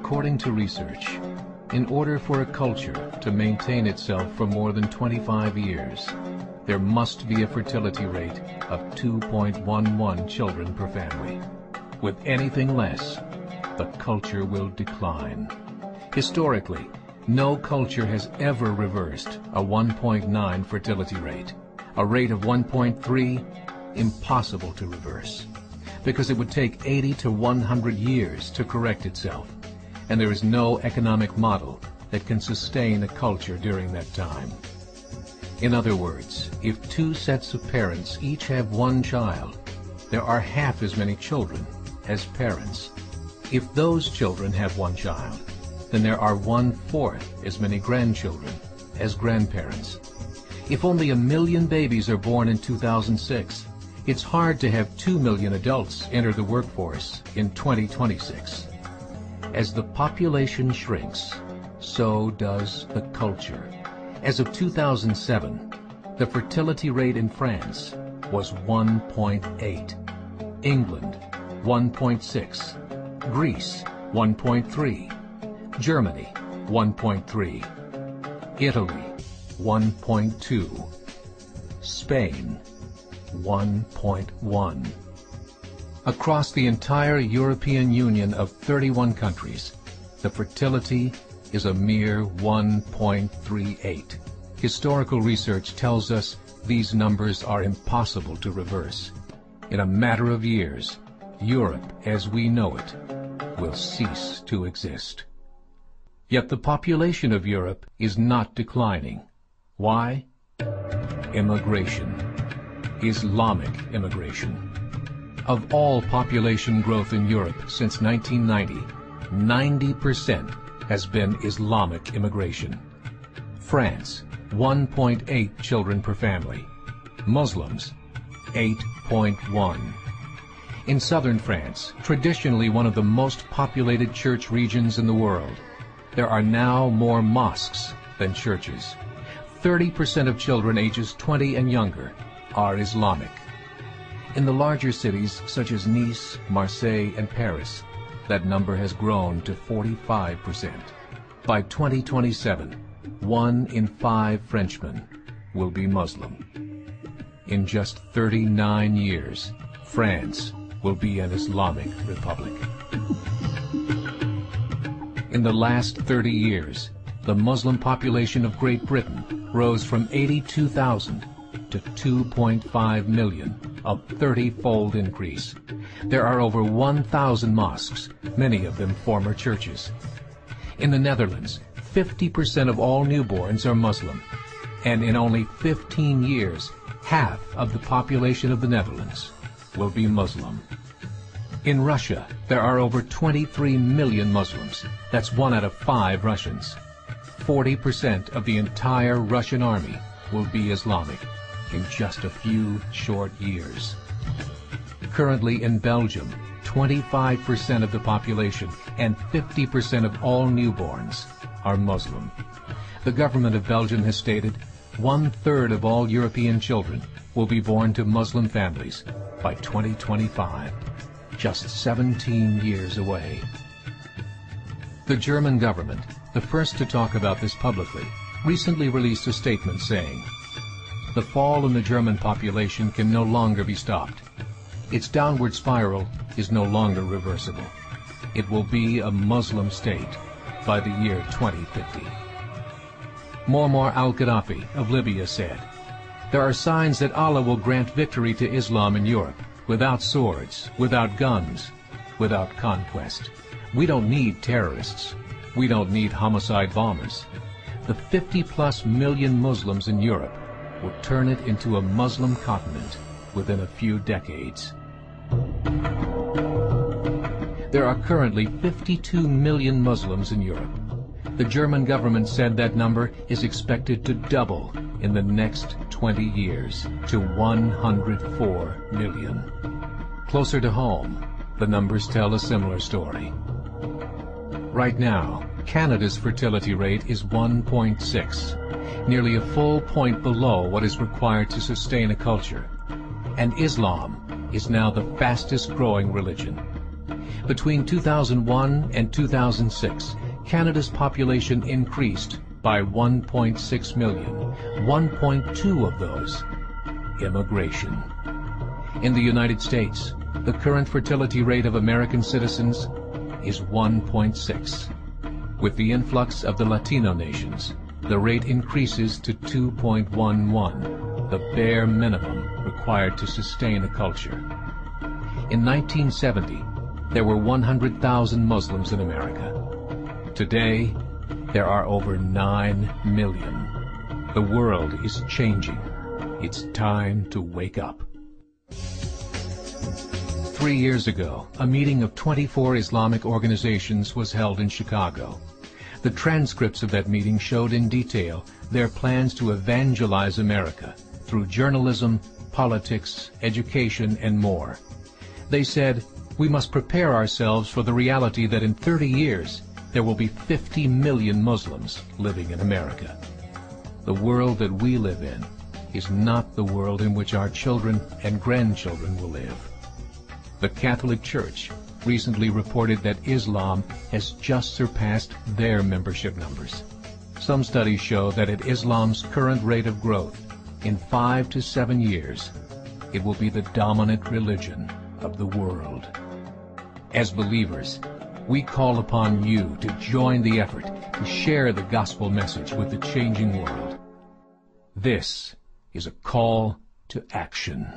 According to research, in order for a culture to maintain itself for more than 25 years, there must be a fertility rate of 2.11 children per family. With anything less, the culture will decline. Historically, no culture has ever reversed a 1.9 fertility rate. A rate of 1.3, impossible to reverse, because it would take 80 to 100 years to correct itself, and there is no economic model that can sustain a culture during that time. In other words, if two sets of parents each have one child, there are half as many children as parents. If those children have one child, then there are 1/4 as many grandchildren as grandparents. If only 1 million babies are born in 2006, it's hard to have 2 million adults enter the workforce in 2026. As the population shrinks, so does the culture. As of 2007, the fertility rate in France was 1.8, England 1.6, Greece 1.3, Germany 1.3, Italy 1.2, Spain 1.1. Across the entire European Union of 31 countries, the fertility is a mere 1.38. Historical research tells us these numbers are impossible to reverse. In a matter of years, Europe as we know it will cease to exist. Yet the population of Europe is not declining. Why? Immigration. Islamic immigration. Of all population growth in Europe since 1990, 90% has been Islamic immigration. France, 1.8 children per family. Muslims, 8.1. In southern France, traditionally one of the most populated church regions in the world, there are now more mosques than churches. 30% of children ages 20 and younger are Islamic. In the larger cities such as Nice, Marseille, and Paris, that number has grown to 45%. By 2027, 1 in 5 Frenchmen will be Muslim. In just 39 years, France will be an Islamic republic. In the last 30 years, the Muslim population of Great Britain rose from 82,000 to 2.5 million, a 30-fold increase. There are over 1,000 mosques, many of them former churches. In the Netherlands, 50% of all newborns are Muslim, and in only 15 years, half of the population of the Netherlands will be Muslim. In Russia, there are over 23 million Muslims. That's 1 out of 5 Russians. 40% of the entire Russian army will be Islamic in just a few short years. Currently in Belgium, 25% of the population and 50% of all newborns are Muslim. The government of Belgium has stated 1/3 of all European children will be born to Muslim families by 2025, just 17 years away. The German government, the first to talk about this publicly, recently released a statement saying, "The fall in the German population can no longer be stopped. Its downward spiral is no longer reversible. It will be a Muslim state by the year 2050. Muammar al-Gaddafi of Libya said, "There are signs that Allah will grant victory to Islam in Europe, without swords, without guns, without conquest. We don't need terrorists. We don't need homicide bombers. The 50+ million Muslims in Europe will turn it into a Muslim continent within a few decades." There are currently 52 million Muslims in Europe. The German government said that number is expected to double in the next 20 years to 104 million. Closer to home, the numbers tell a similar story. Right now, Canada's fertility rate is 1.6, nearly a full point below what is required to sustain a culture. And Islam is now the fastest growing religion. Between 2001 and 2006, Canada's population increased by 1.6 million, 1.2 of those immigration. In the United States, the current fertility rate of American citizens is 1.6. With the influx of the Latino nations, the rate increases to 2.11, the bare minimum required to sustain a culture. In 1970, there were 100,000 Muslims in America. Today, there are over 9 million. The world is changing. It's time to wake up. 3 years ago, a meeting of 24 Islamic organizations was held in Chicago. The transcripts of that meeting showed in detail their plans to evangelize America through journalism, politics, education, and more. They said, we must prepare ourselves for the reality that in 30 years, there will be 50 million Muslims living in America. The world that we live in is not the world in which our children and grandchildren will live. The Catholic Church recently reported that Islam has just surpassed their membership numbers. Some studies show that at Islam's current rate of growth, in 5 to 7 years, it will be the dominant religion of the world. As believers, we call upon you to join the effort to share the gospel message with the changing world. This is a call to action.